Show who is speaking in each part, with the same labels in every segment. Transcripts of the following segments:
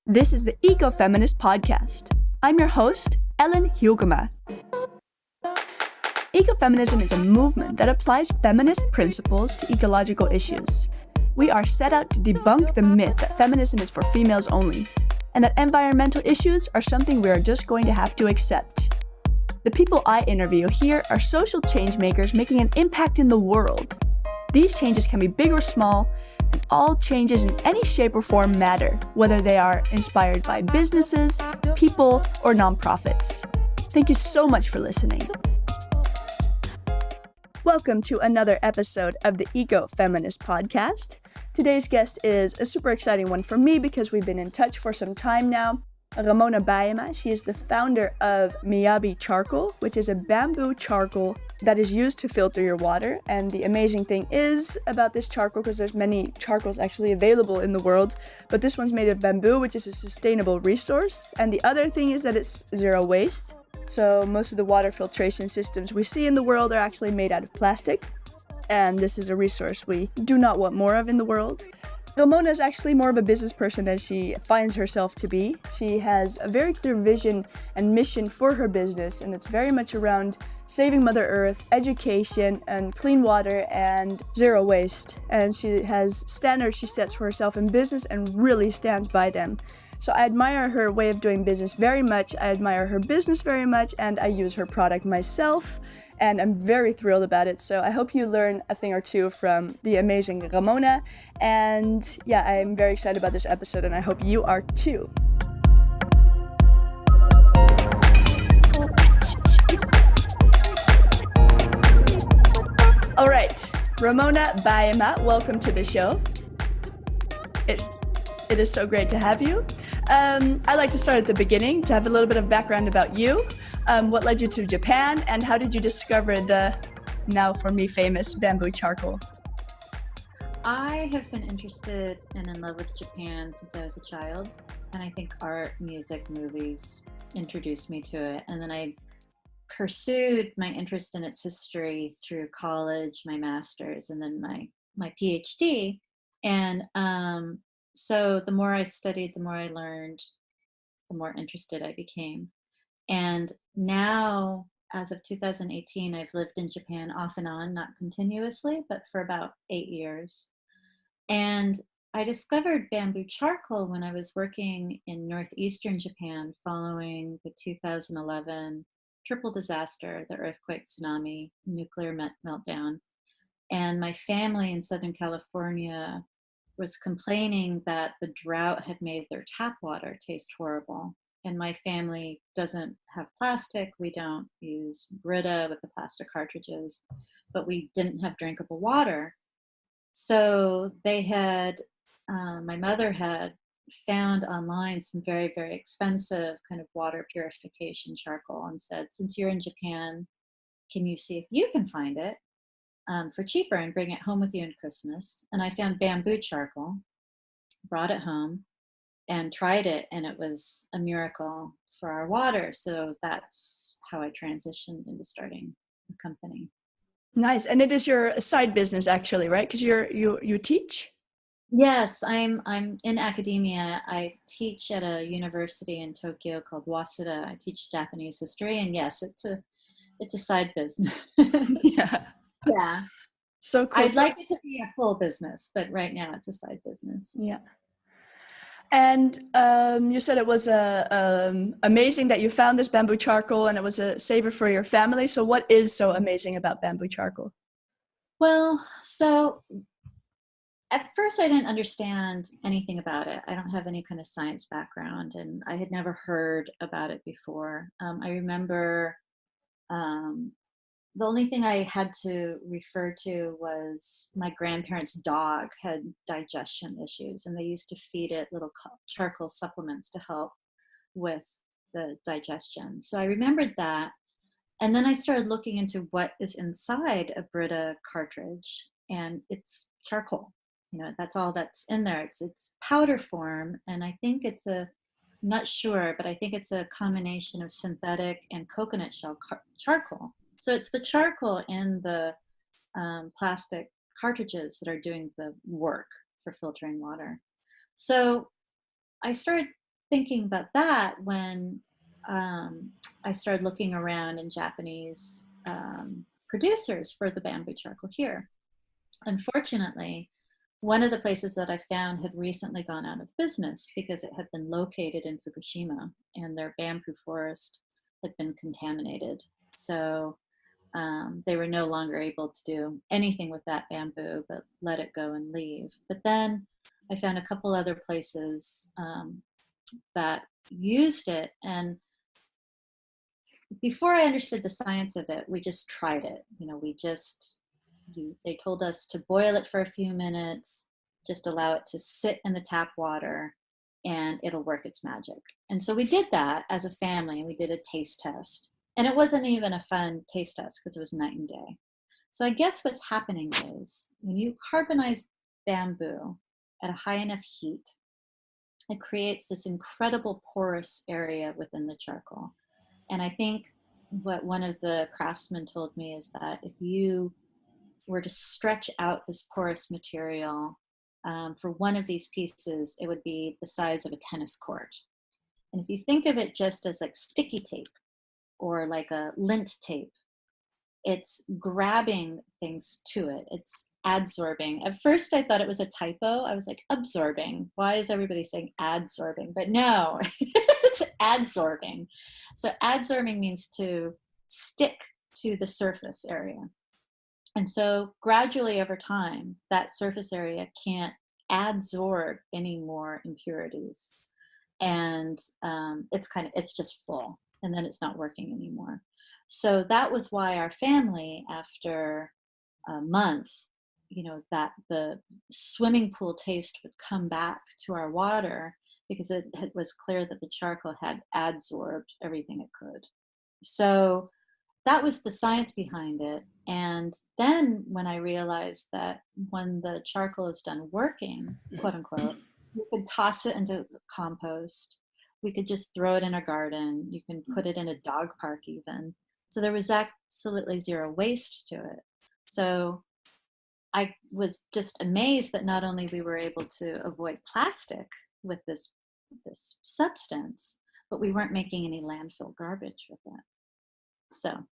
Speaker 1: This is the Ecofeminist Podcast. I'm your host, Ellen Hugema. Ecofeminism is a movement that applies feminist principles to ecological issues. We are set out to debunk the myth that feminism is for females only, and that environmental issues are something we are just going to have to accept. The people I interview here are social change makers making an impact in the world. These changes can be big or small, and all changes in any shape or form matter, whether they are inspired by businesses, people, or nonprofits. Thank you so much for listening. Welcome to another episode of the Ecofeminist Podcast. Today's guest is a super exciting one for me because we've been in touch for some time now. Ramona Bajema, she is the founder of Miyabi Charcoal, which is a bamboo charcoal that is used to filter your water. And the amazing thing is about this charcoal, because there's many charcoals actually available in the world, but this one's made of bamboo, which is a sustainable resource. And the other thing is that it's zero waste. So most of the water filtration systems we see in the world are actually made out of plastic. And this is a resource we do not want more of in the world. Ramona is actually more of a business person than she finds herself to be. She has a very clear vision and mission for her business, and it's very much around saving Mother Earth, education, and clean water, and zero waste. And she has standards she sets for herself in business and really stands by them. So I admire her way of doing business very much. I admire her business very much, and I use her product myself, and I'm very thrilled about it. So I hope you learn a thing or two from the amazing Ramona. And yeah, I'm very excited about this episode, and I hope you are too. All right, Ramona Bajema, welcome to the show. It is so great to have you. I'd like to start at the beginning to have a little bit of background about you. What led you to Japan, and how did you discover the now for me famous bamboo charcoal?
Speaker 2: I have been interested and in love with Japan since I was a child, and I think art, music, movies introduced me to it. And then I pursued my interest in its history through college, my master's, and then my PhD. And so the more I studied, the more I learned, the more interested I became. And now, as of 2018, I've lived in Japan off and on, not continuously, but for about 8 years. And I discovered bamboo charcoal when I was working in northeastern Japan following the 2011 triple disaster, the earthquake, tsunami, nuclear meltdown. And my family in Southern California was complaining that the drought had made their tap water taste horrible. And my family doesn't have plastic. We don't use Brita with the plastic cartridges, but we didn't have drinkable water. So they had, my mother had found online some very, very expensive kind of water purification charcoal and said, since you're in Japan, can you see if you can find it for cheaper and bring it home with you in Christmas? And I found bamboo charcoal, brought it home, and tried it, and it was a miracle for our water. So that's how I transitioned into starting a company.
Speaker 1: Nice. And it is your side business actually, right? Because you teach?
Speaker 2: Yes, I'm in academia. I teach at a university in Tokyo called Waseda. I teach Japanese history, and yes, it's a side business.
Speaker 1: Yeah.
Speaker 2: Yeah.
Speaker 1: So cool.
Speaker 2: I'd like it to be a full business, but right now it's a side business.
Speaker 1: Yeah. And you said it was amazing that you found this bamboo charcoal and it was a saver for your family. So what is so amazing about bamboo charcoal?
Speaker 2: Well, so at first I didn't understand anything about it. I don't have any kind of science background, and I had never heard about it before. I remember the only thing I had to refer to was my grandparents' dog had digestion issues, and they used to feed it little charcoal supplements to help with the digestion. So I remembered that. And then I started looking into what is inside a Brita cartridge, and it's charcoal. You know, that's all that's in there. It's powder form, and I think I'm not sure, but I think it's a combination of synthetic and coconut shell charcoal. So it's the charcoal in the plastic cartridges that are doing the work for filtering water. So I started thinking about that when I started looking around in Japanese producers for the bamboo charcoal here. Unfortunately, one of the places that I found had recently gone out of business because it had been located in Fukushima and their bamboo forest had been contaminated. So they were no longer able to do anything with that bamboo but let it go and leave. But then I found a couple other places that used it. And before I understood the science of it, we just tried it. They told us to boil it for a few minutes, just allow it to sit in the tap water, and it'll work its magic. And so we did that as a family, and we did a taste test. And it wasn't even a fun taste test because it was night and day. So I guess what's happening is when you carbonize bamboo at a high enough heat, it creates this incredible porous area within the charcoal. And I think what one of the craftsmen told me is that if you were to stretch out this porous material for one of these pieces, it would be the size of a tennis court. And if you think of it just as like sticky tape or like a lint tape, it's grabbing things to it. It's adsorbing. At first I thought it was a typo. I was like, absorbing. Why is everybody saying adsorbing? But no, it's adsorbing. So adsorbing means to stick to the surface area. And so gradually over time, that surface area can't adsorb any more impurities. And it's just full, and then it's not working anymore. So that was why our family, after a month, that the swimming pool taste would come back to our water because it was clear that the charcoal had adsorbed everything it could. So that was the science behind it. And then when I realized that when the charcoal is done working, quote unquote, you could toss it into compost. We could just throw it in a garden. You can put it in a dog park even. So there was absolutely zero waste to it. So I was just amazed that not only we were able to avoid plastic with this substance, but we weren't making any landfill garbage with it. So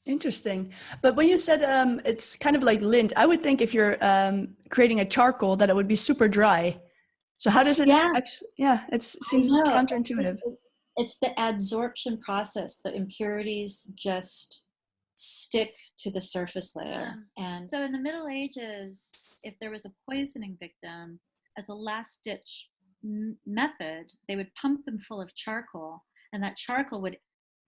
Speaker 1: Interesting. But when you said it's kind of like lint, I would think if you're creating a charcoal that it would be super dry. So how does it actually, it seems counterintuitive.
Speaker 2: It's the adsorption process. The impurities just stick to the surface layer. And so in the Middle Ages, if there was a poisoning victim, as a last ditch method, they would pump them full of charcoal, and that charcoal would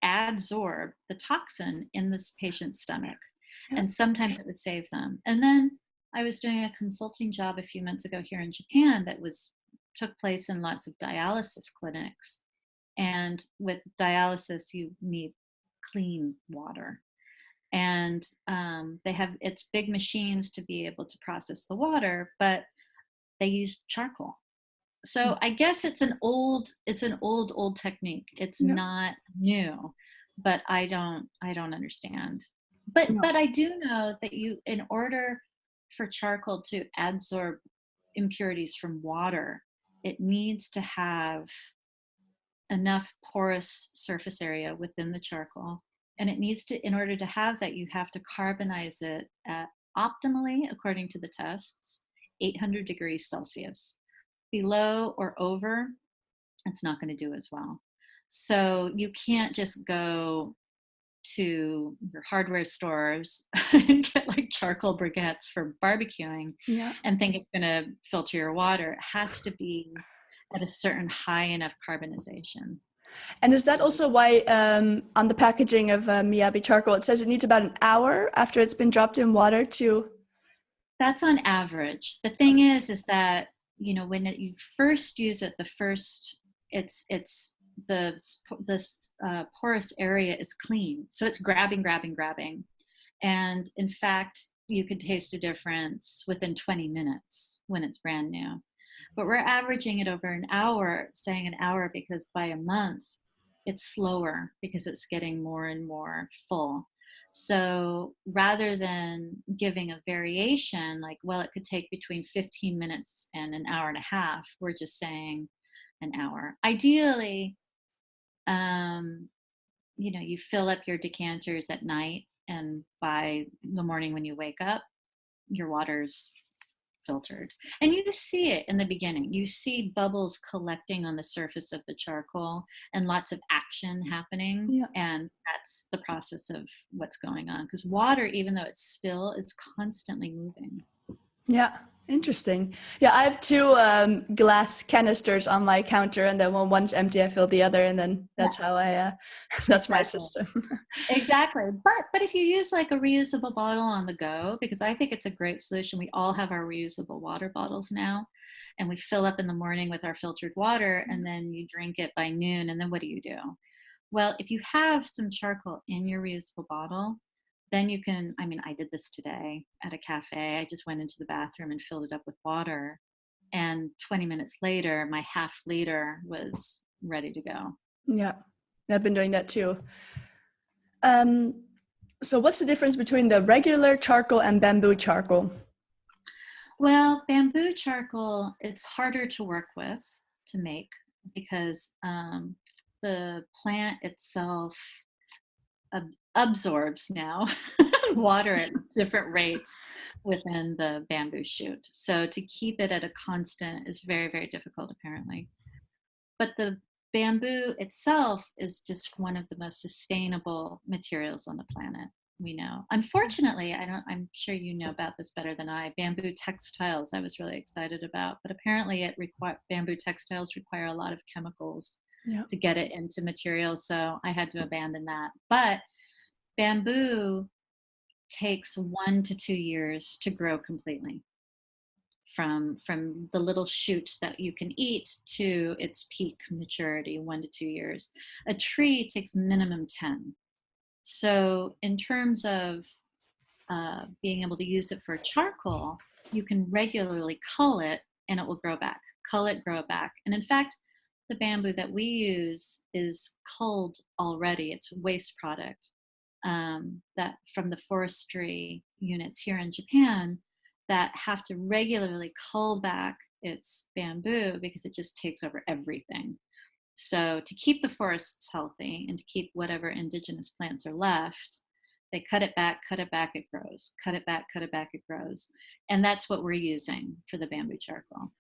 Speaker 2: adsorb the toxin in this patient's stomach. And sometimes it would save them. And then I was doing a consulting job a few months ago here in Japan that took place in lots of dialysis clinics. And with dialysis, you need clean water. And they have it's big machines to be able to process the water, but they use charcoal. So I guess it's an old technique. It's not new, but I don't understand. But I do know that in order for charcoal to adsorb impurities from water, it needs to have enough porous surface area within the charcoal. And it needs to, in order to have that, you have to carbonize it at optimally, according to the tests, 800 degrees Celsius. Below or over, it's not going to do as well. So you can't just go to your hardware stores and get like charcoal briquettes for barbecuing and think it's going to filter your water. It has to be at a certain high enough carbonization.
Speaker 1: And is that also why on the packaging of Miyabi charcoal, it says it needs about an hour after it's been dropped in water to?
Speaker 2: That's on average. The thing is that, when you first use it, it's the porous area is clean. So it's grabbing. And in fact, you could taste a difference within 20 minutes when it's brand new. But we're averaging it over an hour, saying an hour because by a month, it's slower because it's getting more and more full. So rather than giving a variation, like, well, it could take between 15 minutes and an hour and a half, we're just saying an hour. Ideally, you fill up your decanters at night, and by the morning when you wake up, your water's filtered. And you see it in the beginning. You see bubbles collecting on the surface of the charcoal and lots of action happening.
Speaker 1: Yeah.
Speaker 2: And that's the process of what's going on. Because water, even though it's still, it's constantly moving.
Speaker 1: Yeah, interesting. Yeah, I have two glass canisters on my counter, and then when one's empty, I fill the other, and then that's how I, that's my system.
Speaker 2: Exactly. But if you use like a reusable bottle on the go, because I think it's a great solution. We all have our reusable water bottles now, and we fill up in the morning with our filtered water, and then you drink it by noon, and then what do you do? Well, if you have some charcoal in your reusable bottle, then you can, I did this today at a cafe. I just went into the bathroom and filled it up with water. And 20 minutes later, my half liter was ready to go.
Speaker 1: Yeah, I've been doing that too. So what's the difference between the regular charcoal and bamboo charcoal?
Speaker 2: Well, bamboo charcoal, it's harder to work with, to make, because the plant itself absorbs now water at different rates within the bamboo shoot. So to keep it at a constant is very, very difficult, apparently. But the bamboo itself is just one of the most sustainable materials on the planet, we know. Unfortunately, I'm sure you know about this better than I. Bamboo textiles I was really excited about, but apparently bamboo textiles require a lot of chemicals to get it into materials, so I had to abandon that. But bamboo takes 1 to 2 years to grow completely, from the little shoot that you can eat to its peak maturity, 1 to 2 years. A tree takes minimum 10. So in terms of being able to use it for charcoal, you can regularly cull it and it will grow back. Cull it, grow back. And in fact, the bamboo that we use is culled already. It's waste product that from the forestry units here in Japan that have to regularly cull back its bamboo because it just takes over everything. So to keep the forests healthy and to keep whatever indigenous plants are left, they cut it back, it grows. Cut it back, it grows. And that's what we're using for the bamboo charcoal.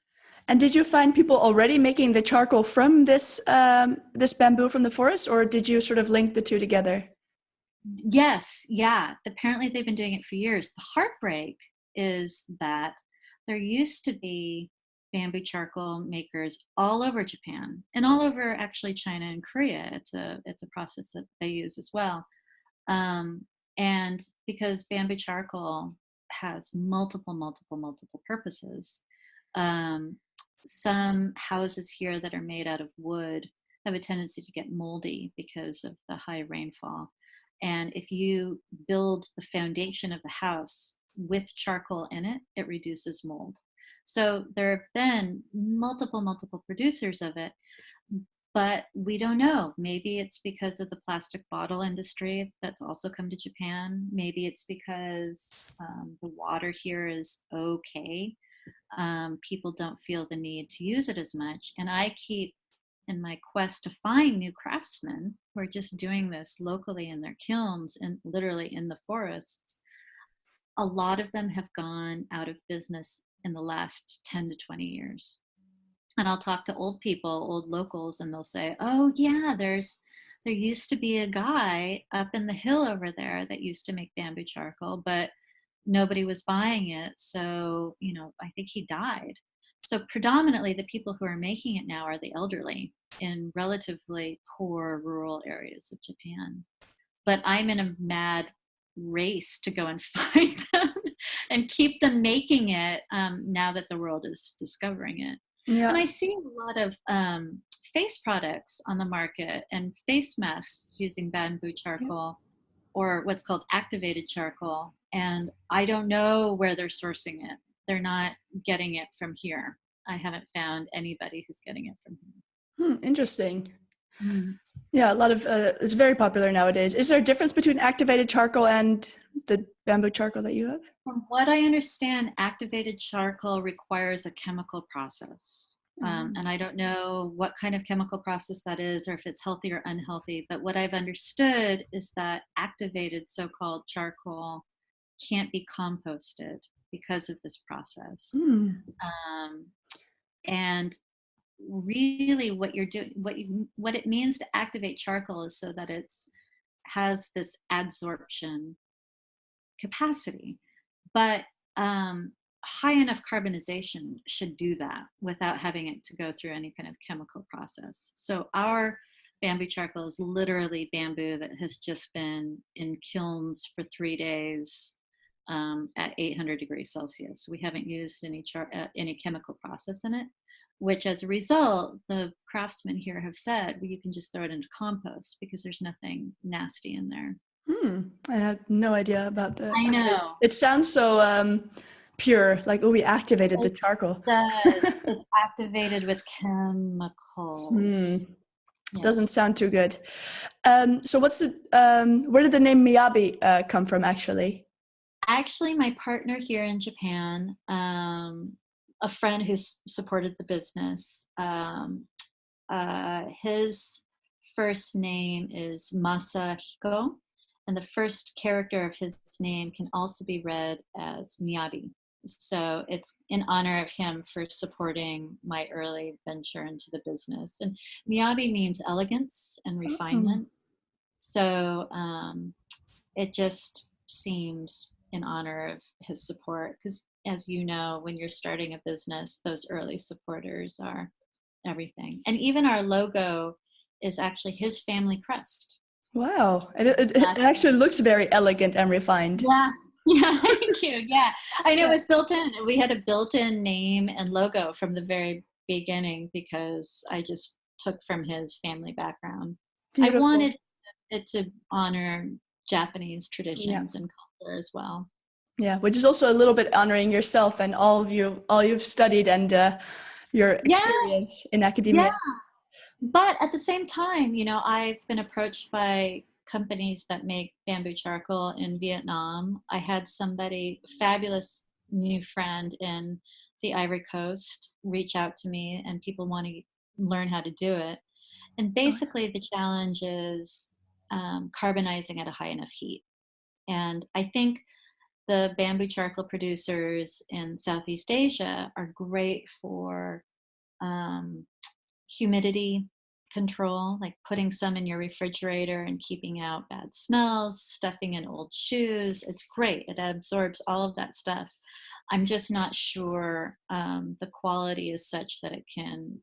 Speaker 1: And did you find people already making the charcoal from this this bamboo from the forest, or did you sort of link the two together?
Speaker 2: Yes, yeah. Apparently they've been doing it for years. The heartbreak is that there used to be bamboo charcoal makers all over Japan and all over actually China and Korea. It's a process that they use as well. And because bamboo charcoal has multiple purposes, some houses here that are made out of wood have a tendency to get moldy because of the high rainfall. And if you build the foundation of the house with charcoal in it, it reduces mold. So there have been multiple producers of it, but we don't know. Maybe it's because of the plastic bottle industry that's also come to Japan. Maybe it's because the water here is okay. People don't feel the need to use it as much. And I keep, in my quest to find new craftsmen who are just doing this locally in their kilns and literally in the forests, a lot of them have gone out of business in the last 10 to 20 years. And I'll talk to old people, old locals, and they'll say, oh yeah, there used to be a guy up in the hill over there that used to make bamboo charcoal, but nobody was buying it. So, I think he died. So predominantly the people who are making it now are the elderly in relatively poor rural areas of Japan. But I'm in a mad race to go and find them and keep them making it now that the world is discovering it. Yeah. And I see a lot of face products on the market and face masks using bamboo charcoal or what's called activated charcoal. And I don't know where they're sourcing it. They're not getting it from here. I haven't found anybody who's getting it from here.
Speaker 1: Interesting. Yeah, a lot of it's very popular nowadays. Is there a difference between activated charcoal and the bamboo charcoal that you have?
Speaker 2: From what I understand, activated charcoal requires a chemical process. And I don't know what kind of chemical process that is or if it's healthy or unhealthy. But what I've understood is that activated so-called charcoal can't be composted because of this process. Um, and really what you're doing, what it means to activate charcoal is so that it's has this adsorption capacity. But high enough carbonization should do that without having it to go through any kind of chemical process. So our bamboo charcoal is literally bamboo that has just been in kilns for 3 days at 800 degrees Celsius. We haven't used any chemical process in it, which as a result, the craftsmen here have said, well, you can just throw it into compost because there's nothing nasty in there.
Speaker 1: I had no idea about the
Speaker 2: I know.
Speaker 1: It sounds so pure, like, oh, we activated the charcoal.
Speaker 2: It's activated with chemicals. Yes.
Speaker 1: Doesn't sound too good. So what's the where did the name Miyabi come from, actually?
Speaker 2: Actually, my partner here in Japan, a friend who's supported the business, his first name is Masahiko, and the first character of his name can also be read as Miyabi. So it's in honor of him for supporting my early venture into the business. And Miyabi means elegance and refinement. So it just seems in honor of his support, because as you know, when you're starting a business, those early supporters are everything. And even our logo is actually his family crest.
Speaker 1: Wow, it actually looks very elegant and refined.
Speaker 2: Yeah, thank you. Yeah, I know it was built in. We had a built-in name and logo from the very beginning because I just took from his family background.
Speaker 1: Beautiful.
Speaker 2: I wanted it to honor Japanese traditions and culture as well.
Speaker 1: Yeah, which is also a little bit honoring yourself and all you've studied and your experience in academia.
Speaker 2: Yeah. But at the same time, you know, I've been approached by companies that make bamboo charcoal in Vietnam. I had somebody, fabulous new friend in the Ivory Coast, reach out to me, and people want to learn how to do it. And basically the challenge is carbonizing at a high enough heat. And I think the bamboo charcoal producers in Southeast Asia are great for humidity control, like putting some in your refrigerator and keeping out bad smells, stuffing in old shoes. It's great. It absorbs all of that stuff. I'm just not sure the quality is such that it can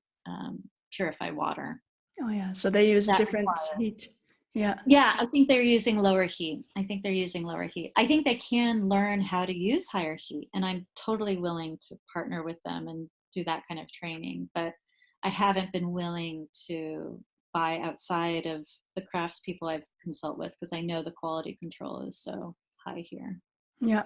Speaker 2: purify water.
Speaker 1: Oh yeah, so they use different heat. Yeah.
Speaker 2: Yeah, I think they're using lower heat. I think they can learn how to use higher heat, and I'm totally willing to partner with them and do that kind of training. But I haven't been willing to buy outside of the craftspeople I've consult with because I know the quality control is so high here.
Speaker 1: Yeah.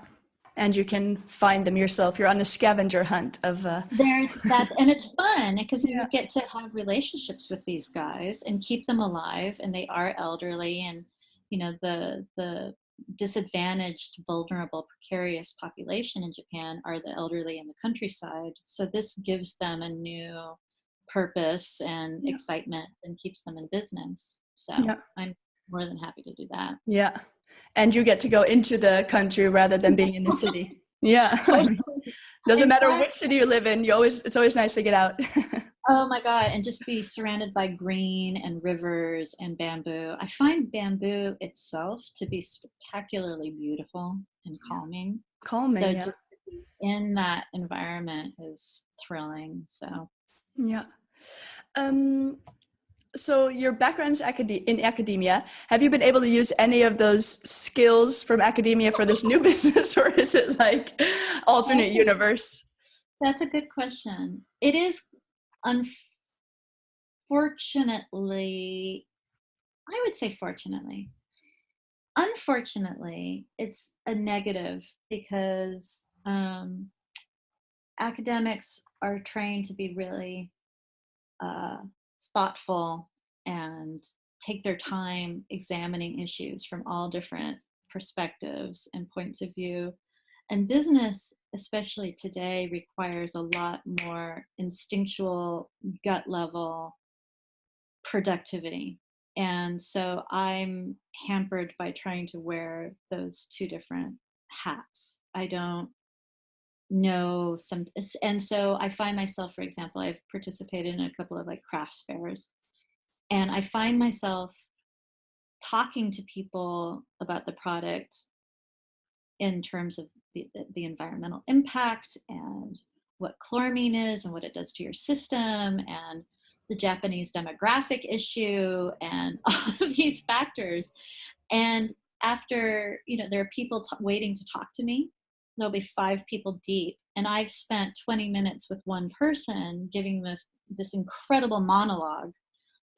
Speaker 1: And you can find them yourself. You're on a scavenger hunt of
Speaker 2: there's that, and it's fun because you get to have relationships with these guys and keep them alive, and they are elderly, and you know the disadvantaged, vulnerable, precarious population in Japan are the elderly in the countryside. So this gives them a new purpose and excitement and keeps them in business. So I'm more than happy to do that.
Speaker 1: Yeah. And you get to go into the country rather than being in the city. Yeah.
Speaker 2: Totally.
Speaker 1: Doesn't matter which city you live in, it's always nice to get out.
Speaker 2: Oh my God, and just be surrounded by green and rivers and bamboo. I find bamboo itself to be spectacularly beautiful and calming. So just to be in that environment is thrilling. So
Speaker 1: yeah. So your background is in academia. Have you been able to use any of those skills from academia for this new business, or is it like alternate universe?
Speaker 2: That's a good question. It is, unfortunately, I would say fortunately. Unfortunately, it's a negative because academics are trained to be really thoughtful and take their time examining issues from all different perspectives and points of view. And business, especially today, requires a lot more instinctual, gut level productivity. And so I'm hampered by trying to wear those two different hats. I don't know some, and so I find myself, for example, I've participated in a couple of like crafts fairs, and I find myself talking to people about the product in terms of the environmental impact and what chloramine is and what it does to your system and the Japanese demographic issue and all of these factors. And after, there are people waiting to talk to me. There'll be 5 people deep. And I've spent 20 minutes with one person giving this incredible monologue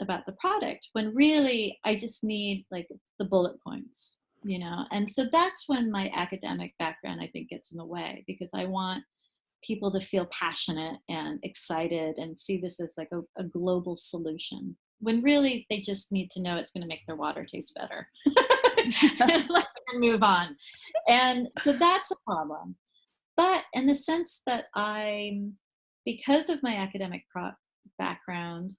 Speaker 2: about the product when really I just need like the bullet points, And so that's when my academic background, I think, gets in the way, because I want people to feel passionate and excited and see this as like a global solution, when really they just need to know it's going to make their water taste better and move on. And so that's a problem. But in the sense that because of my academic background,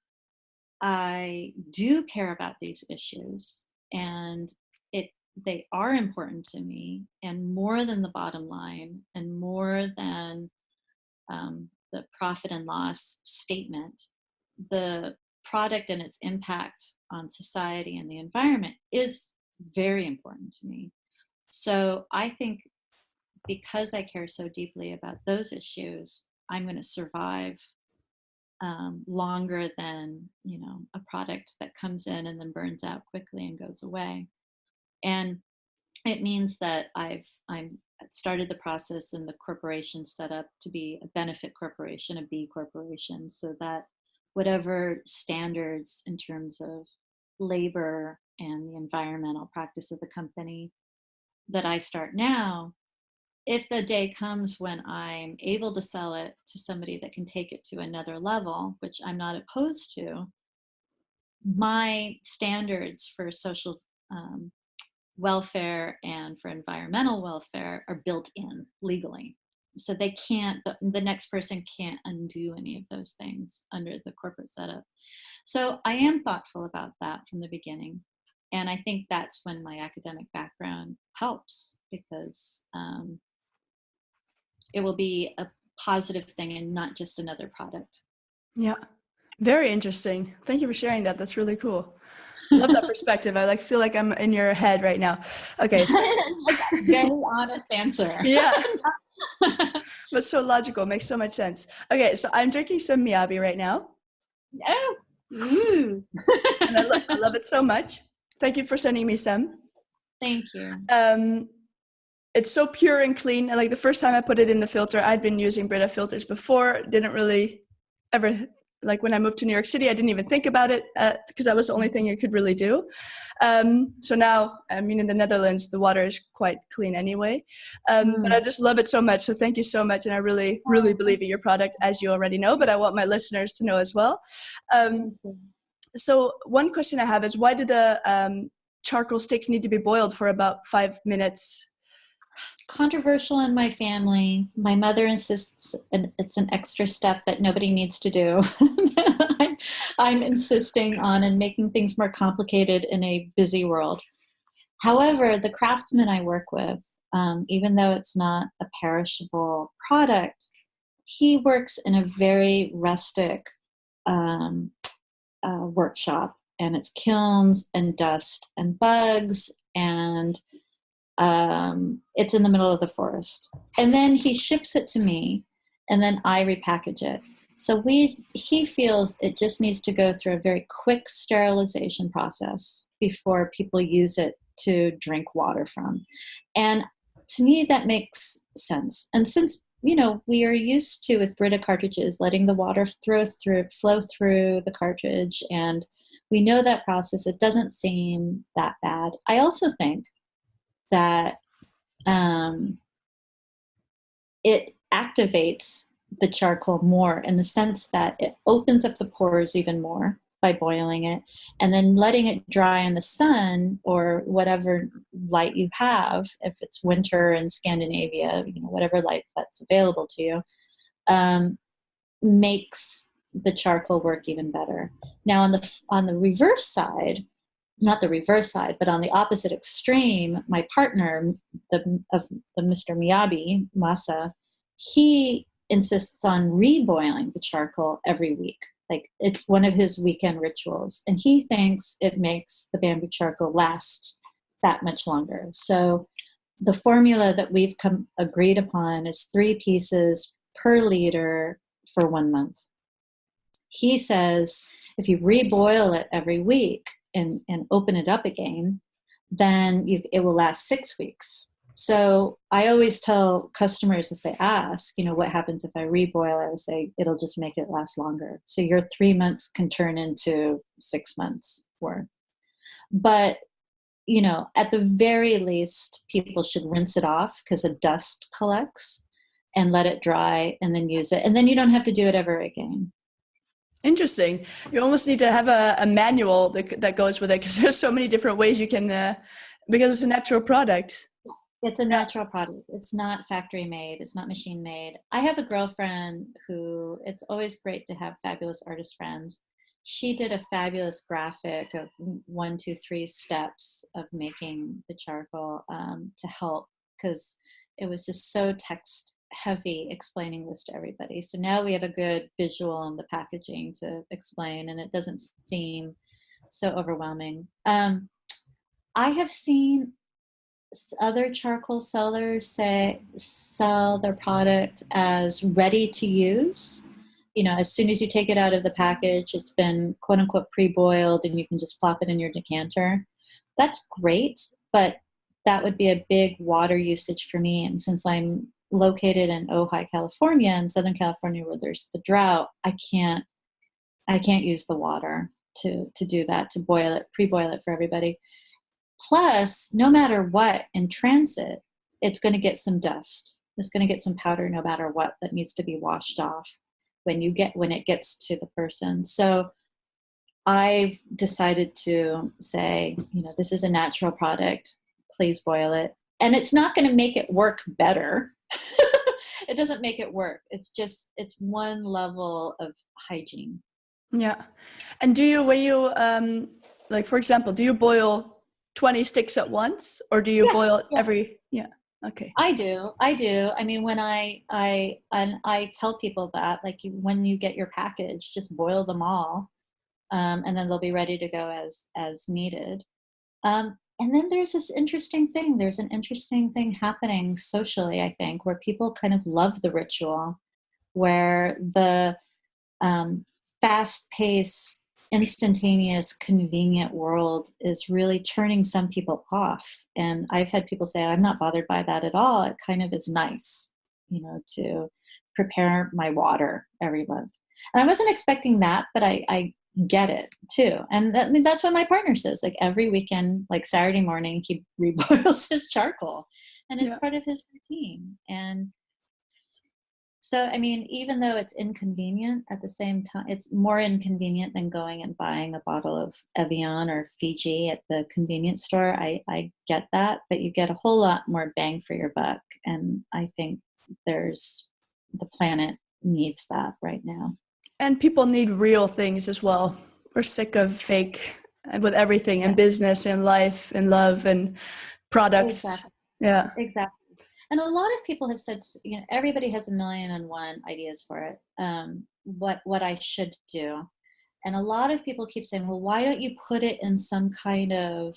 Speaker 2: I do care about these issues, and they are important to me, and more than the bottom line and more than the profit and loss statement, the product and its impact on society and the environment is very important to me. So I think because I care so deeply about those issues, I'm going to survive longer than, a product that comes in and then burns out quickly and goes away. And it means that I'm started the process, and the corporation set up to be a benefit corporation, a B corporation, so that whatever standards in terms of labor and the environmental practice of the company that I start now, if the day comes when I'm able to sell it to somebody that can take it to another level, which I'm not opposed to, my standards for social welfare and for environmental welfare are built in legally. So they can't, the next person can't undo any of those things under the corporate setup. So I am thoughtful about that from the beginning. And I think that's when my academic background helps, because it will be a positive thing and not just another product.
Speaker 1: Yeah, very interesting. Thank you for sharing that. That's really cool. Love that perspective. I feel like I'm in your head right now. Okay. So,
Speaker 2: very honest answer.
Speaker 1: Yeah. But so logical. Makes so much sense. Okay. So I'm drinking some Miyabi right now.
Speaker 2: Oh. Ooh.
Speaker 1: And I love it so much. Thank you for sending me some.
Speaker 2: Thank you.
Speaker 1: It's so pure and clean. And the first time I put it in the filter, I'd been using Brita filters before. Didn't really ever, when I moved to New York City, I didn't even think about it because that was the only thing you could really do. So now, in the Netherlands, the water is quite clean anyway. But I just love it so much. So thank you so much. And I really, really believe in your product, as you already know, but I want my listeners to know as well. So one question I have is, why do the charcoal sticks need to be boiled for about 5 minutes?
Speaker 2: Controversial in my family. My mother insists it's an extra step that nobody needs to do. I'm insisting on and making things more complicated in a busy world. However, the craftsman I work with, even though it's not a perishable product, he works in a very rustic workshop, and it's kilns and dust and bugs, and it's in the middle of the forest. And then he ships it to me, and then I repackage it. So he feels it just needs to go through a very quick sterilization process before people use it to drink water from. And to me, that makes sense. And since, we are used to, with Brita cartridges, letting the water flow through the cartridge, and we know that process, it doesn't seem that bad. I also think that it activates the charcoal more, in the sense that it opens up the pores even more by boiling it, and then letting it dry in the sun or whatever light you have, if it's winter in Scandinavia, whatever light that's available to you, makes the charcoal work even better. Now on the reverse side, not the reverse side, but on the opposite extreme, my partner, the Mr. Miyabi Masa, he insists on reboiling the charcoal every week. Like, it's one of his weekend rituals, and he thinks it makes the bamboo charcoal last that much longer. So the formula that we've agreed upon is 3 pieces per liter for 1 month. He says if you reboil it every week and open it up again, then it will last 6 weeks. So I always tell customers, if they ask, what happens if I reboil, I would say it'll just make it last longer. So your 3 months can turn into 6 months worth. But, at the very least, people should rinse it off because the dust collects, and let it dry and then use it. And then you don't have to do it ever again.
Speaker 1: Interesting. You almost need to have a manual that goes with it, because there's so many different ways you can, because it's a natural product.
Speaker 2: It's a natural product. It's not factory made. It's not machine made. I have a girlfriend who, it's always great to have fabulous artist friends. She did a fabulous graphic of 1, 2, 3 steps of making the charcoal to help, because it was just so text heavy explaining this to everybody. So now we have a good visual in the packaging to explain, and it doesn't seem so overwhelming. I have seen other charcoal sellers sell their product as ready to use. As soon as you take it out of the package, it's been quote unquote pre-boiled and you can just plop it in your decanter. That's great, but that would be a big water usage for me. And since I'm located in Ojai, California, in Southern California, where there's the drought, I can't use the water to do that, to boil it, pre-boil it for everybody. Plus, no matter what, in transit, it's going to get some dust. It's going to get some powder no matter what that needs to be washed off when it gets to the person. So I've decided to say, this is a natural product. Please boil it. And it's not going to make it work better. It doesn't make it work. It's one level of hygiene.
Speaker 1: Yeah. And like, for example, do you boil 20 sticks at once, or do you boil every? Yeah. Okay.
Speaker 2: I do. I mean, when I tell people that, like, when you get your package, just boil them all, and then they'll be ready to go as needed. And then there's this interesting thing. There's an interesting thing happening socially, I think, where people kind of love the ritual, where the fast-paced, instantaneous, convenient world is really turning some people off. And I've had people say, I'm not bothered by that at all. It kind of is nice, to prepare my water every month. And I wasn't expecting that, but I get it too. And that's what my partner says. Like, every weekend, like Saturday morning, he reboils his charcoal, and it's part of his routine. And so, I mean, even though it's inconvenient, at the same time, it's more inconvenient than going and buying a bottle of Evian or Fiji at the convenience store. I get that, but you get a whole lot more bang for your buck. And I think the planet needs that right now.
Speaker 1: And people need real things as well. We're sick of fake with everything in business, in life, in love, and products.
Speaker 2: Exactly.
Speaker 1: Yeah.
Speaker 2: Exactly. And a lot of people have said, everybody has 1,000,001 ideas for it, what I should do. And a lot of people keep saying, well, why don't you put it in some kind of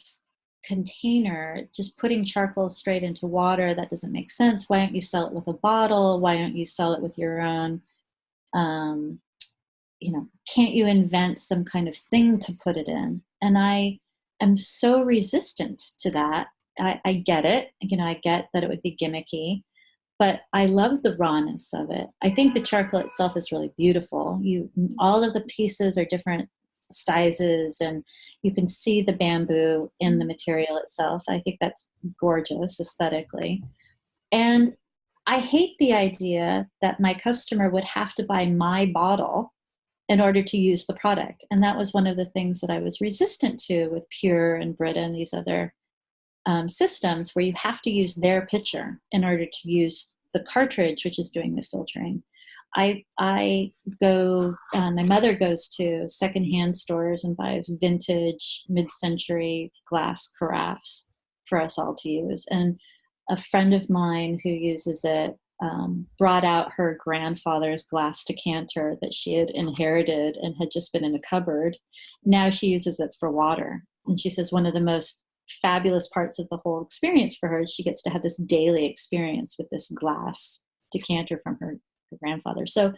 Speaker 2: container? Just putting charcoal straight into water, that doesn't make sense. Why don't you sell it with a bottle? Why don't you sell it with your own, can't you invent some kind of thing to put it in? And I am so resistant to that. I get it. I get that it would be gimmicky, but I love the rawness of it. I think the charcoal itself is really beautiful. All of the pieces are different sizes, and you can see the bamboo in the material itself. I think that's gorgeous aesthetically. And I hate the idea that my customer would have to buy my bottle in order to use the product. And that was one of the things that I was resistant to with Pure and Brita and these other systems where you have to use their pitcher in order to use the cartridge, which is doing the filtering. I go, my mother goes to secondhand stores and buys vintage mid-century glass carafes for us all to use. And a friend of mine who uses it brought out her grandfather's glass decanter that she had inherited and had just been in a cupboard. Now she uses it for water. And she says one of the most fabulous parts of the whole experience for her is she gets to have this daily experience with this glass decanter from her grandfather. So,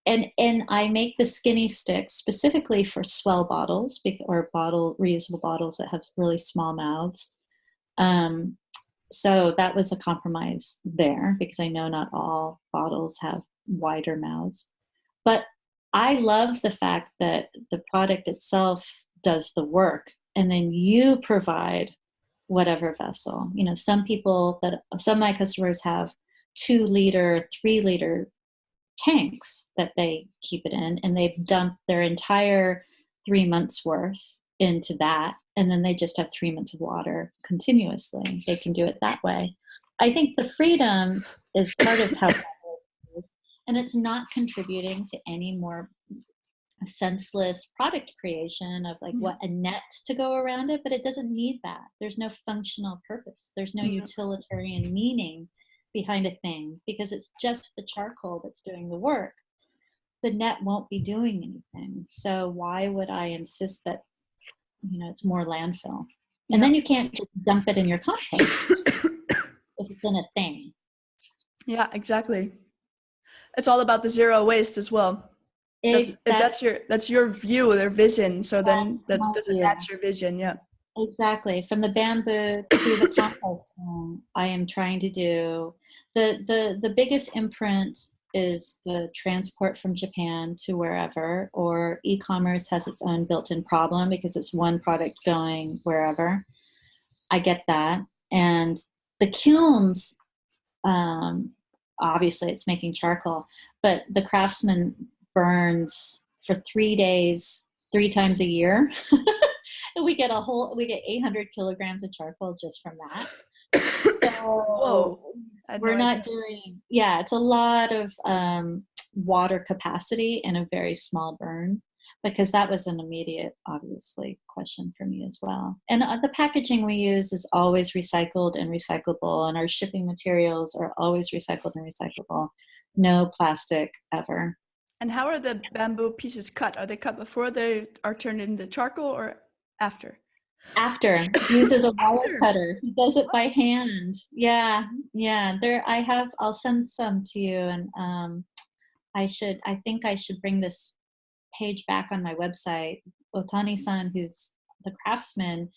Speaker 2: and I make the skinny sticks specifically for swell bottles or reusable bottles that have really small mouths. So that was a compromise there because I know not all bottles have wider mouths. But I love the fact that the product itself does the work and then you provide whatever vessel. You know, some of my customers have 2-liter, 3-liter tanks that they keep it in, and they've dumped their entire 3 months worth into that, and then they just have 3 months of water continuously. They can do it that way. I think the freedom is part of how it is, and it's not contributing to any more senseless product creation of like what a net to go around it, but it doesn't need that. There's no functional purpose. There's no utilitarian meaning behind a thing because it's just the charcoal that's doing the work. The net won't be doing anything. So why would I insist that, you know, it's more landfill? And then you can't just dump it in your compost if it's in a thing. Yeah,
Speaker 1: exactly. It's all about the zero waste as well. That's your view, their vision. So then that doesn't match your vision. Yeah.
Speaker 2: Exactly. From the bamboo to the composting, I am trying to do the biggest imprint is the transport from Japan to wherever, or e-commerce has its own built-in problem because it's one product going wherever. I get that. And the kilns, obviously it's making charcoal, but the craftsman burns for 3 days, 3 times a year. And we get 800 kilograms of charcoal just from that. So we're not doing, it's a lot of water capacity in a very small burn, because that was an immediate, obviously, question for me as well. And the packaging we use is always recycled and recyclable, and our shipping materials are always recycled and recyclable. No plastic ever.
Speaker 1: And how are the bamboo pieces cut? Are they cut before they are turned into charcoal or after?
Speaker 2: After. He uses a wire cutter. He does it by hand. Yeah. I'll send some to you, and I think I should bring this page back on my website. Otani-san, who's the craftsman,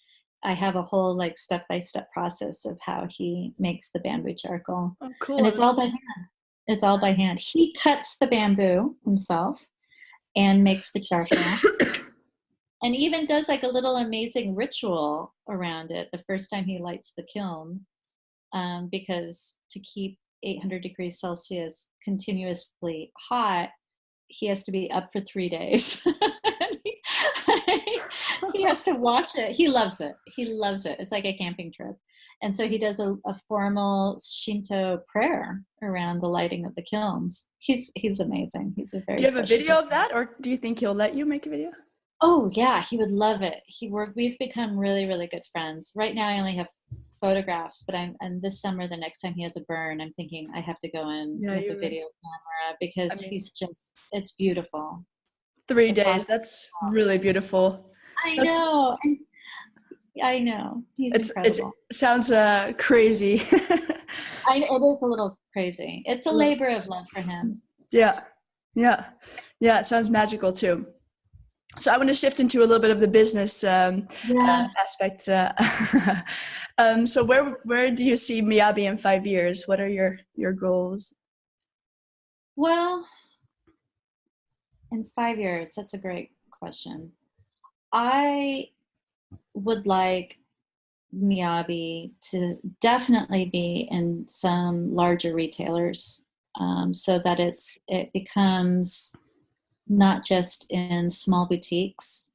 Speaker 2: I have a whole like step-by-step process of how he makes the bamboo charcoal.
Speaker 1: Oh, cool.
Speaker 2: And it's all by hand. It's all by hand. He cuts the bamboo himself and makes the charcoal. And even does like a little amazing ritual around it the first time he lights the kiln, because to keep 800 degrees Celsius continuously hot, he has to be up for 3 days. He has to watch it. He loves it. It's like a camping trip. And so he does a formal Shinto prayer around the lighting of the kilns. He's amazing. He's a very.
Speaker 1: Do you have a video of that, or do you think he'll let you make a video?
Speaker 2: Oh yeah, he would love it. We've become really, really good friends. Right now I only have photographs, but and this summer, the next time he has a burn, I'm thinking I have to go in with a video camera because it's beautiful.
Speaker 1: 3 days, that's really beautiful.
Speaker 2: I know. He's incredible.
Speaker 1: It sounds crazy.
Speaker 2: It is a little crazy. It's a labor of love for him. Yeah.
Speaker 1: It sounds magical too. So I want to shift into a little bit of the business aspect. So where do you see Miyabi in 5 years? What are your goals?
Speaker 2: Well, in 5 years, that's a great question. I would like Miyabi to definitely be in some larger retailers, so that it becomes not just in small boutiques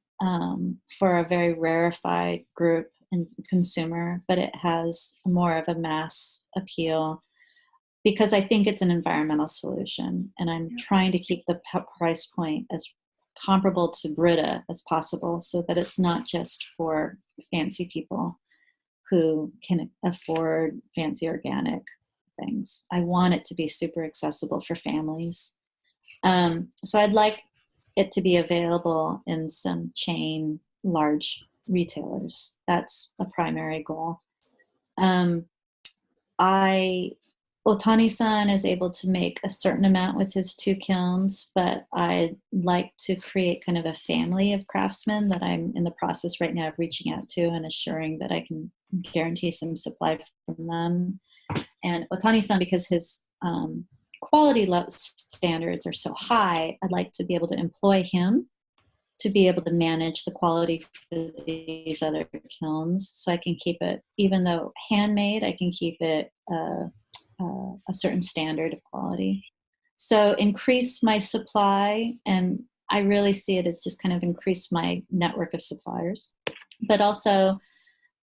Speaker 2: for a very rarefied group and consumer, but it has more of a mass appeal because I think it's an environmental solution, and I'm trying to keep the price point as comparable to Brita as possible so that it's not just for fancy people who can afford fancy organic things. I want it to be super accessible for families. So I'd like it to be available in some chain large retailers. That's a primary goal. Otani-san is able to make a certain amount with his 2 kilns, but I'd like to create kind of a family of craftsmen that I'm in the process right now of reaching out to and assuring that I can guarantee some supply from them. And Otani-san, because his quality standards are so high, I'd like to be able to employ him to be able to manage the quality for these other kilns, so I can keep it, even though handmade, I can keep it a certain standard of quality. So increase my supply, and I really see it as just kind of increase my network of suppliers, but also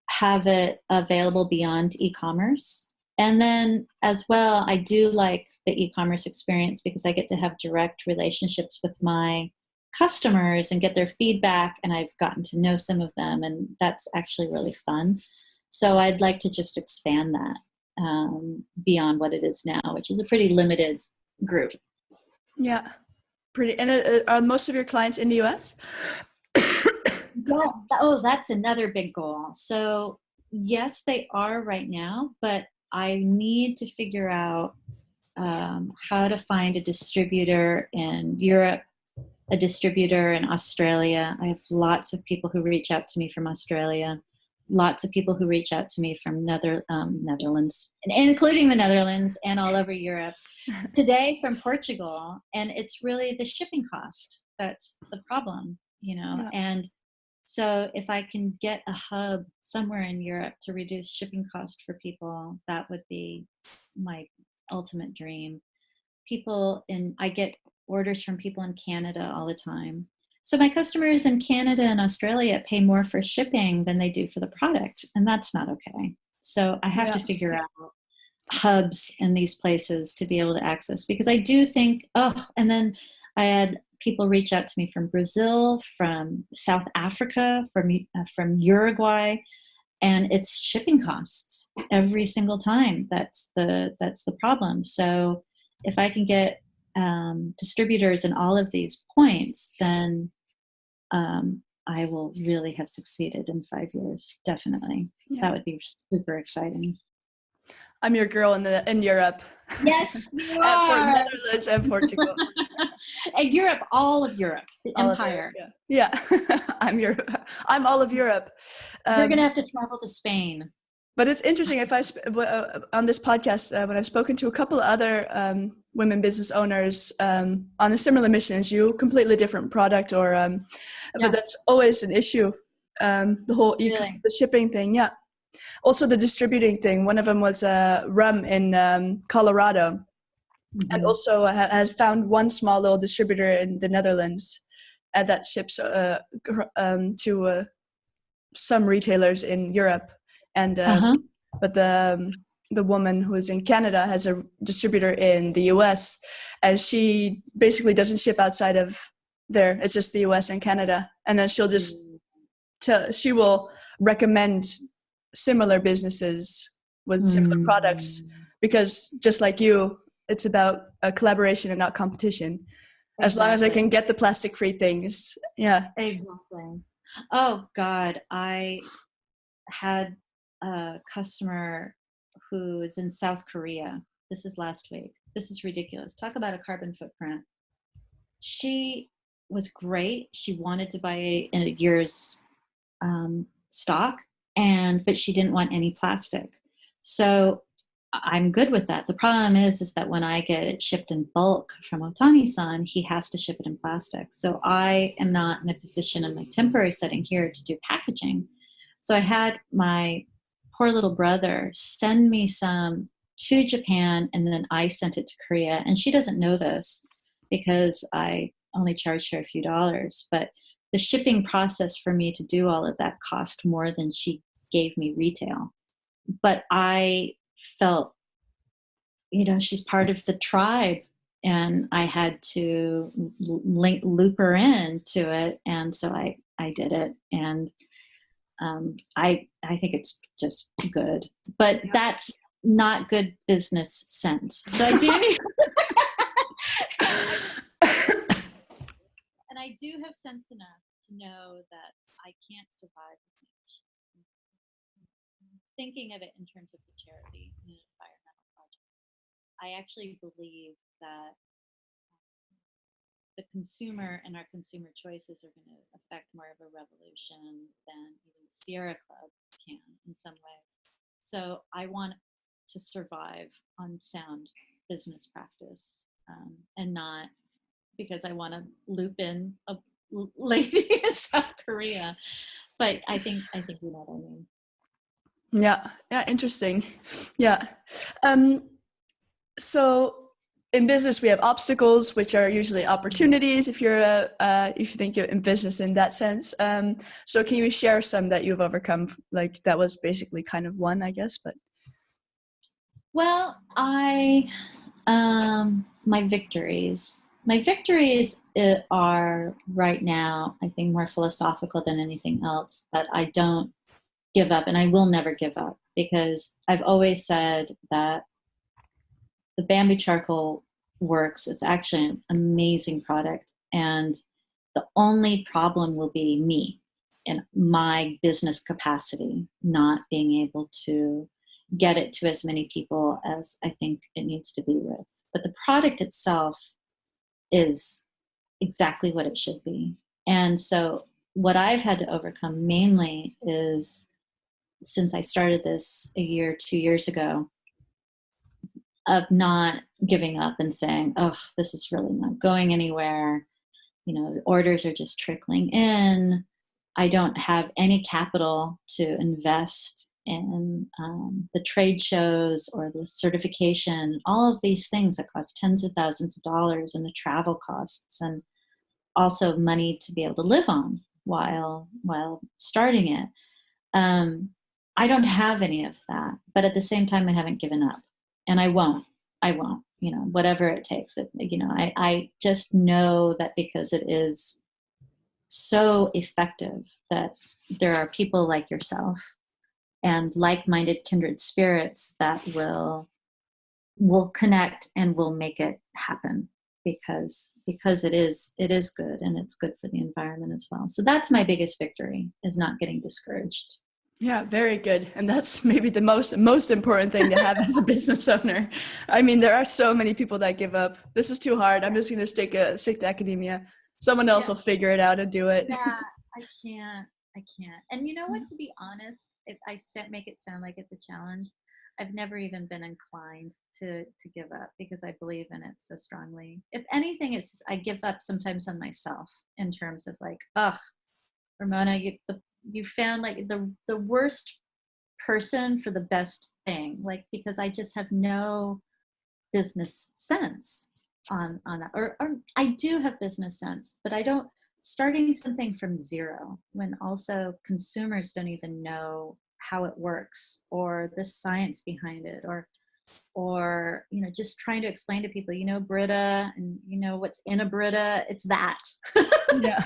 Speaker 2: have it available beyond e-commerce. And then as well, I do like the e-commerce experience because I get to have direct relationships with my customers and get their feedback, and I've gotten to know some of them, and that's actually really fun. So I'd like to just expand that beyond what it is now, which is a pretty limited group.
Speaker 1: Yeah, pretty. And are most of your clients in the US?
Speaker 2: Yes. That's another big goal. So yes, they are right now, but I need to figure out how to find a distributor in Europe, a distributor in Australia. I have lots of people who reach out to me from Australia, lots of people who reach out to me from Netherlands, and including the Netherlands and all over Europe. Today from Portugal, and it's really the shipping cost that's the problem,
Speaker 1: Yeah.
Speaker 2: And so if I can get a hub somewhere in Europe to reduce shipping cost for people, that would be my ultimate dream. I get orders from people in Canada all the time. So my customers in Canada and Australia pay more for shipping than they do for the product, and that's not okay. So I have to figure out hubs in these places to be able to access, because I do think, and then I had people reach out to me from Brazil, from South Africa, from Uruguay, and it's shipping costs every single time. That's the problem. So if I can get distributors in all of these points, then I will really have succeeded in 5 years. Definitely. Yeah. That would be super exciting.
Speaker 1: I'm your girl in Europe.
Speaker 2: Yes, you
Speaker 1: are. For
Speaker 2: Netherlands
Speaker 1: and Portugal.
Speaker 2: And Europe, all of Europe, the all empire.
Speaker 1: Europe, yeah. I'm all of Europe.
Speaker 2: You're going to have to travel to Spain.
Speaker 1: But it's interesting, if on this podcast, when I've spoken to a couple of other women business owners on a similar mission as you, completely different product, but that's always an issue. The whole the shipping thing, yeah. Also the distributing thing. One of them was rum in Colorado, and also had found one small little distributor in the Netherlands that ships to some retailers in Europe. And but the woman who's in Canada has a distributor in the US, and she basically doesn't ship outside of there. It's just the US and Canada, and then she'll just she will recommend similar businesses with similar products, because just like you, it's about a collaboration and not competition. Exactly. As long as I can get the plastic-free things, yeah.
Speaker 2: Exactly. Oh God, I had a customer who is in South Korea. This is last week. This is ridiculous. Talk about a carbon footprint. She was great. She wanted to buy in a year's stock, but she didn't want any plastic. So I'm good with that. The problem is that when I get it shipped in bulk from Otani-san, he has to ship it in plastic. So I am not in a position in my temporary setting here to do packaging. So I had my poor little brother send me some to Japan, and then I sent it to Korea. And she doesn't know this because I only charged her a few dollars. But the shipping process for me to do all of that cost more than she gave me retail. But I felt, she's part of the tribe, and I had to loop her into it. And so I did it. And I think it's just good, but that's not good business sense. So I do need, and I do have sense enough to know that I can't survive thinking of it in terms of the charity and an environmental project. I actually believe that the consumer and our consumer choices are going to affect more of a revolution than even Sierra Club can in some ways. So I want to survive on sound business practice, and not because I want to loop in a lady in South Korea. But I think you know what I mean.
Speaker 1: Yeah, interesting. Yeah. So in business, we have obstacles, which are usually opportunities if if you think you're in business in that sense. So can you share some that you've overcome? Like that was basically kind of one, I guess, but.
Speaker 2: Well, my victories are right now, I think, more philosophical than anything else, that I don't give up, and I will never give up, because I've always said that the bamboo charcoal works. It's actually an amazing product, and the only problem will be me and my business capacity not being able to get it to as many people as I think it needs to be with. But the product itself is exactly what it should be. And so what I've had to overcome mainly is, since I started this 2 years ago, of not giving up and saying, oh, this is really not going anywhere. The orders are just trickling in. I don't have any capital to invest in the trade shows or the certification, all of these things that cost tens of thousands of dollars, and the travel costs, and also money to be able to live on while starting it. I don't have any of that, but at the same time, I haven't given up, and I won't, whatever it takes. I just know that because it is so effective, that there are people like yourself and like-minded kindred spirits that will connect and will make it happen, because it is good, and it's good for the environment as well. So that's my biggest victory, is not getting discouraged.
Speaker 1: Yeah, very good. And that's maybe the most important thing to have as a business owner. I mean, there are so many people that give up. This is too hard. I'm just going to stick to academia. Someone else will figure it out and do it.
Speaker 2: Yeah, I can't. And you know what, to be honest, if I make it sound like it's a challenge, I've never even been inclined to give up, because I believe in it so strongly. If anything, it's I give up sometimes on myself, in terms of like, Ramona, you found like the worst person for the best thing, like, because I just have no business sense on that, or I do have business sense, but I don't. Starting something from zero, when also consumers don't even know how it works, or the science behind it, or just trying to explain to people, Brita, and what's in a Brita, it's that.
Speaker 1: Yeah.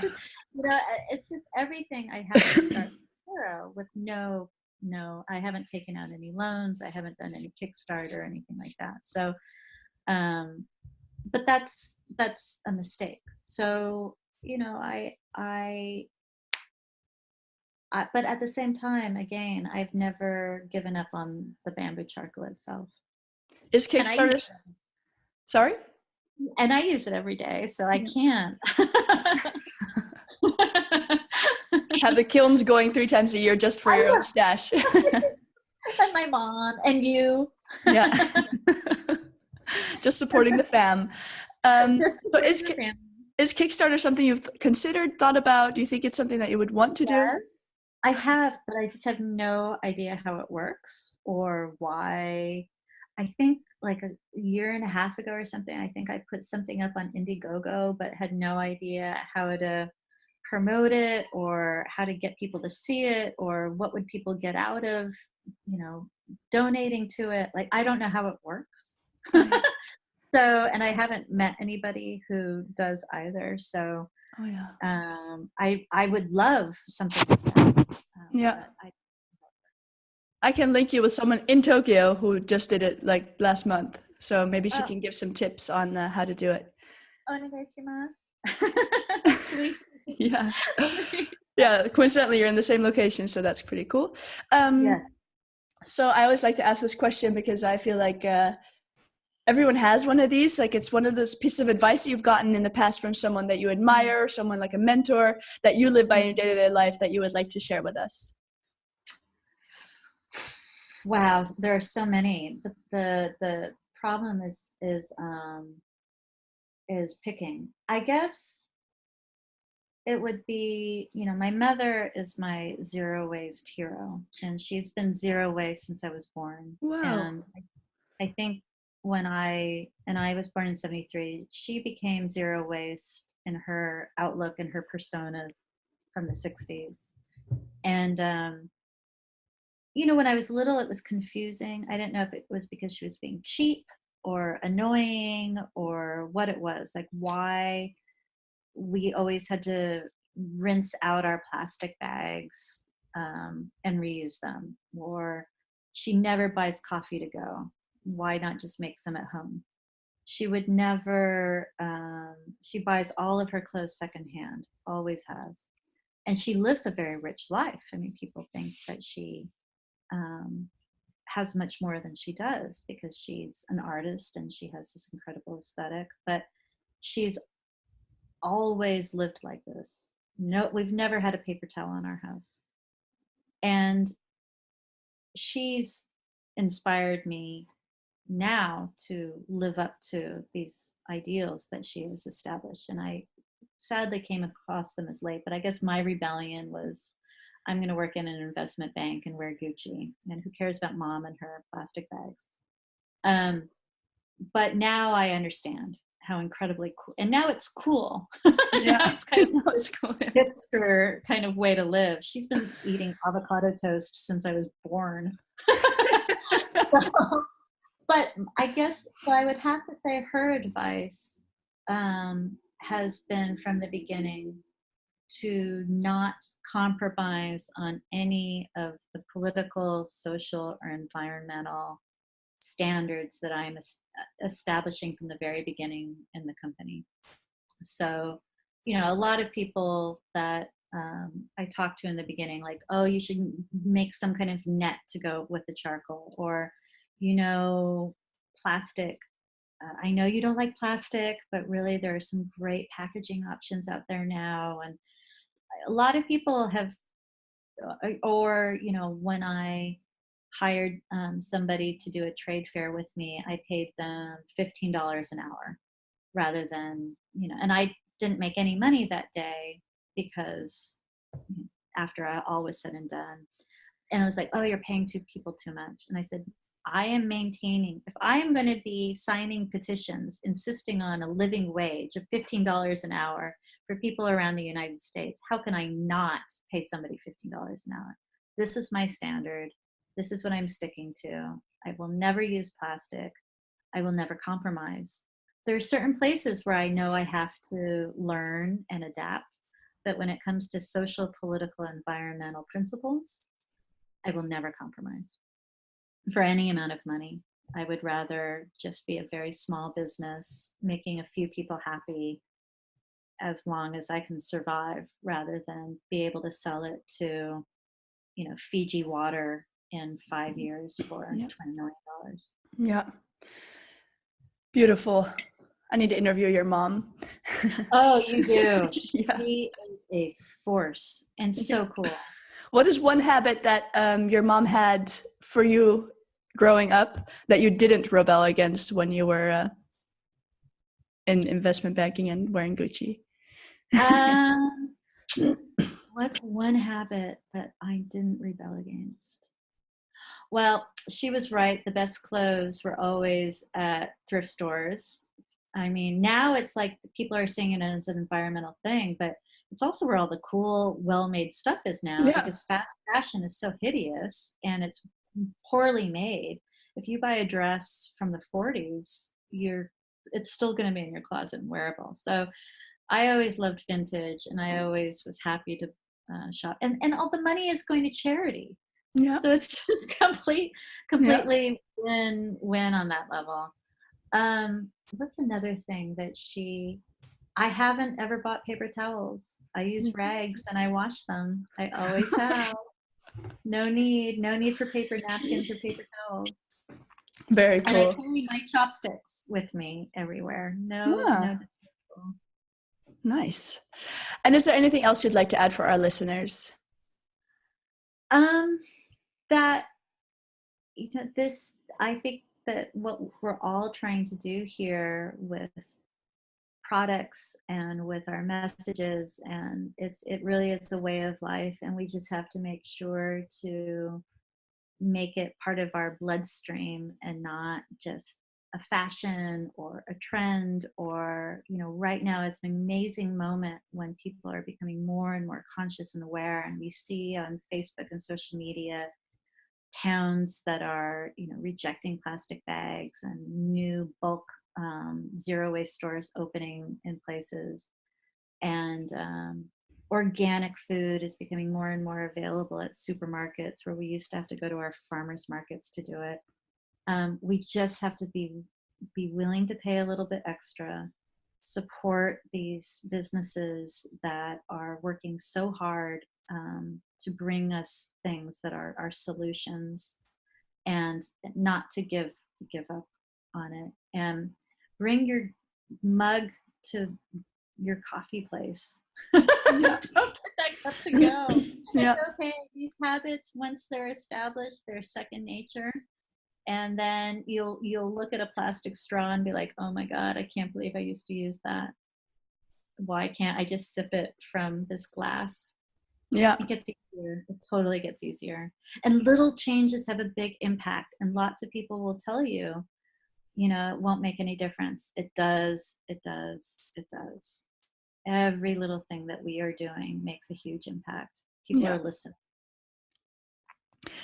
Speaker 2: It's just everything. I have to start from zero with no, I haven't taken out any loans, I haven't done any Kickstarter or anything like that. So but that's a mistake. So but at the same time, again, I've never given up on the bamboo charcoal itself.
Speaker 1: Is Kickstarter? Sorry?
Speaker 2: And I use it every day, so I can't.
Speaker 1: Have the kilns going 3 times a year just for your own stash.
Speaker 2: And my mom and you.
Speaker 1: Yeah. Just supporting the fam. So is Kickstarter something you've considered, thought about? Do you think it's something that you would want to do?
Speaker 2: Yes, I have, but I just have no idea how it works or why. I think like a year and a half ago or something, I think I put something up on Indiegogo, but had no idea how to promote it, or how to get people to see it, or what would people get out of, donating to it. Like, I don't know how it works.
Speaker 1: Right.
Speaker 2: So, and I haven't met anybody who does either. So,
Speaker 1: Oh yeah.
Speaker 2: I would love something like that.
Speaker 1: Yeah.
Speaker 2: But
Speaker 1: I can link you with someone in Tokyo who just did it like last month. So maybe she
Speaker 2: oh,
Speaker 1: can give some tips on how to do it.
Speaker 2: onegaishimasu. Please.
Speaker 1: Yeah. Yeah. Coincidentally, you're in the same location, so that's pretty cool.
Speaker 2: Yes.
Speaker 1: So I always like to ask this question because I feel like everyone has one of these. Like, it's one of those pieces of advice that you've gotten in the past from someone that you admire, someone like a mentor that you live by in your day-to-day life that you would like to share with us.
Speaker 2: Wow, there are so many. The problem is picking. I guess it would be, my mother is my zero waste hero, and she's been zero waste since I was born.
Speaker 1: Wow.
Speaker 2: And I think and I was born in 73, she became zero waste in her outlook and her persona from the 60s. And, when I was little, it was confusing. I didn't know if it was because she was being cheap or annoying or what it was, like why we always had to rinse out our plastic bags and reuse them, or she never buys coffee to go. Why not just make some at home? She would never, she buys all of her clothes secondhand, always has. And she lives a very rich life. I mean, people think that she has much more than she does because she's an artist and she has this incredible aesthetic, but she's always lived like this. No, we've never had a paper towel in our house. And she's inspired me now to live up to these ideals that she has established. And I sadly came across them as late, but I guess my rebellion was, I'm going to work in an investment bank and wear Gucci, and who cares about mom and her plastic bags. But now I understand how incredibly cool, and now it's cool.
Speaker 1: Yeah.
Speaker 2: Now it's kind of
Speaker 1: It's cool.
Speaker 2: hipster kind of way to live. She's been eating avocado toast since I was born. So, but I guess so I would have to say her advice has been from the beginning to not compromise on any of the political, social, or environmental standards that I'm establishing from the very beginning in the company. So, a lot of people that I talked to in the beginning, like, oh, you should make some kind of net to go with the charcoal, or, plastic. I know you don't like plastic, but really there are some great packaging options out there now. And a lot of people have, or, when I hired somebody to do a trade fair with me, I paid them $15 an hour rather than, and I didn't make any money that day because after all was said and done. And I was like, oh, you're paying two people too much. And I said, I am maintaining, if I am going to be signing petitions insisting on a living wage of $15 an hour for people around the United States, how can I not pay somebody $15 an hour? This is my standard. This is what I'm sticking to. I will never use plastic. I will never compromise. There are certain places where I know I have to learn and adapt, but when it comes to social, political, environmental principles, I will never compromise for any amount of money. I would rather just be a very small business, making a few people happy as long as I can survive, rather than be able to sell it to, Fiji water in 5 years for $20 million.
Speaker 1: Yeah. Beautiful. I need to interview your mom.
Speaker 2: Oh, you do.
Speaker 1: Yeah.
Speaker 2: She is a force and so cool.
Speaker 1: What is one habit that your mom had for you growing up that you didn't rebel against when you were in investment banking and wearing Gucci?
Speaker 2: What's one habit that I didn't rebel against? Well, she was right. The best clothes were always at thrift stores. I mean, now it's like people are seeing it as an environmental thing, but it's also where all the cool, well-made stuff is now,
Speaker 1: Yeah.
Speaker 2: because fast fashion is so hideous and it's poorly made. If you buy a dress from the 40s, it's still going to be in your closet and wearable. So I always loved vintage, and I always was happy to shop. And all the money is going to charity.
Speaker 1: Yeah.
Speaker 2: So it's just completely win on that level. What's another thing that I haven't ever bought paper towels. I use rags and I wash them. I always have. No need for paper napkins or paper towels.
Speaker 1: Very
Speaker 2: And I
Speaker 1: cool.
Speaker 2: carry my chopsticks with me everywhere.
Speaker 1: Yeah.
Speaker 2: No.
Speaker 1: Nice. And is there anything else you'd like to add for our listeners?
Speaker 2: That, I think that what we're all trying to do here with products and with our messages, and it really is a way of life, and we just have to make sure to make it part of our bloodstream and not just a fashion or a trend. Or right now is an amazing moment when people are becoming more and more conscious and aware, and we see on Facebook and social media towns that are rejecting plastic bags, and new bulk zero waste stores opening in places, and organic food is becoming more and more available at supermarkets, where we used to have to go to our farmers markets to do it. We just have to be willing to pay a little bit extra, support these businesses that are working so hard to bring us things that are solutions, and not to give up on it. And bring your mug to your coffee place. Don't let that cup to go.
Speaker 1: Yeah.
Speaker 2: It's okay. These habits, once they're established, they're second nature. And then you'll look at a plastic straw and be like, oh my God, I can't believe I used to use that. Why can't I just sip it from this glass?
Speaker 1: Yeah.
Speaker 2: It gets easier. It totally gets easier. And little changes have a big impact. And lots of people will tell you, it won't make any difference. It does. It does. It does. Every little thing that we are doing makes a huge impact. People are listening.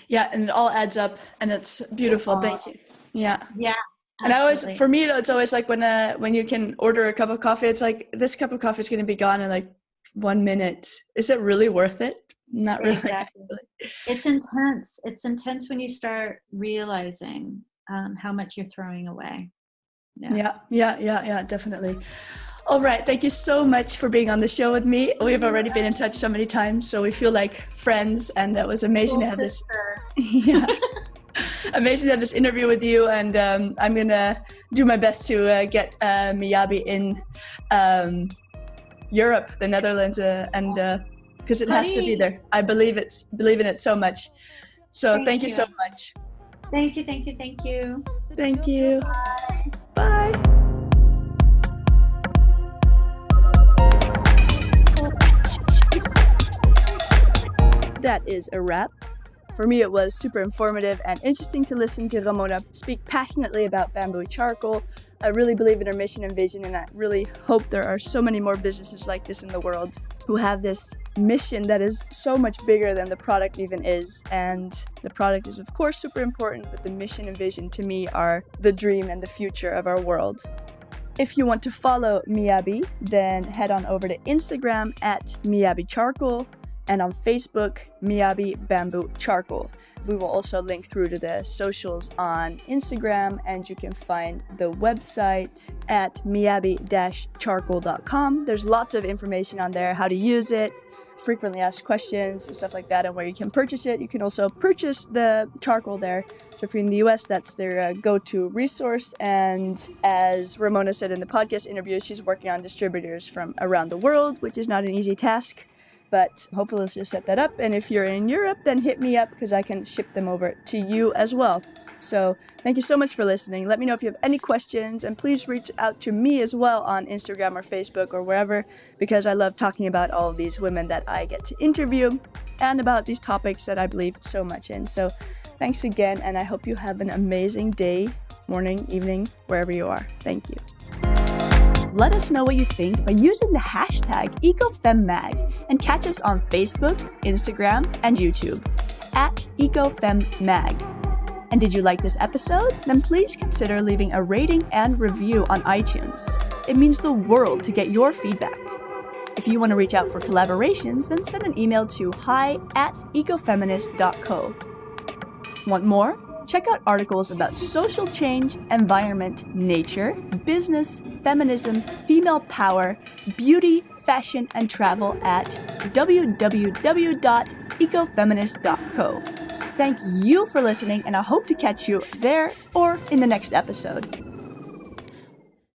Speaker 1: Yeah, and it all adds up, and it's beautiful. Thank you. Yeah.
Speaker 2: Yeah.
Speaker 1: And for me, it's always like when you can order a cup of coffee, it's like, this cup of coffee is going to be gone in like 1 minute. Is it really worth it? Not really.
Speaker 2: Exactly. It's intense. It's intense when you start realizing how much you're throwing away.
Speaker 1: Yeah, definitely. All right. Thank you so much for being on the show with me. We've already been in touch so many times, so we feel like friends, and that was amazing to have this. Yeah. Amazing to have this interview with you, and I'm going to do my best to get Miyabi in Europe, the Netherlands, and because it has to be there. I believe in it so much. So thank you so much.
Speaker 2: Thank you.
Speaker 1: Thank you.
Speaker 2: Bye.
Speaker 1: Bye. That is a wrap. For me, it was super informative and interesting to listen to Ramona speak passionately about bamboo charcoal. I really believe in her mission and vision, and I really hope there are so many more businesses like this in the world who have this mission that is so much bigger than the product even is. And the product is, of course, super important, but the mission and vision to me are the dream and the future of our world. If you want to follow Miyabi, then head on over to Instagram at Miyabi Charcoal, and on Facebook, Miyabi Bamboo Charcoal. We will also link through to the socials on Instagram, and you can find the website at miyabi-charcoal.com. There's lots of information on there, how to use it, frequently asked questions, and stuff like that, and where you can purchase it. You can also purchase the charcoal there. So if you're in the US, that's their go-to resource. And as Ramona said in the podcast interview, she's working on distributors from around the world, which is not an easy task. But hopefully she'll set that up. And if you're in Europe, then hit me up because I can ship them over to you as well. So thank you so much for listening. Let me know if you have any questions, and please reach out to me as well on Instagram or Facebook or wherever, because I love talking about all of these women that I get to interview and about these topics that I believe so much in. So thanks again, and I hope you have an amazing day, morning, evening, wherever you are. Thank you. let us know what you think by using the hashtag EcoFemMag and catch us on Facebook, Instagram, and YouTube at EcoFemMag. And did you like this episode? Then please consider leaving a rating and review on iTunes. It means the world to get your feedback. If you want to reach out for collaborations, then send an email to hi@ecofeminist.co. Want more? Check out articles about social change, environment, nature, business, feminism, female power, beauty, fashion, and travel at www.ecofeminist.co. Thank you for listening, and I hope to catch you there or in the next episode.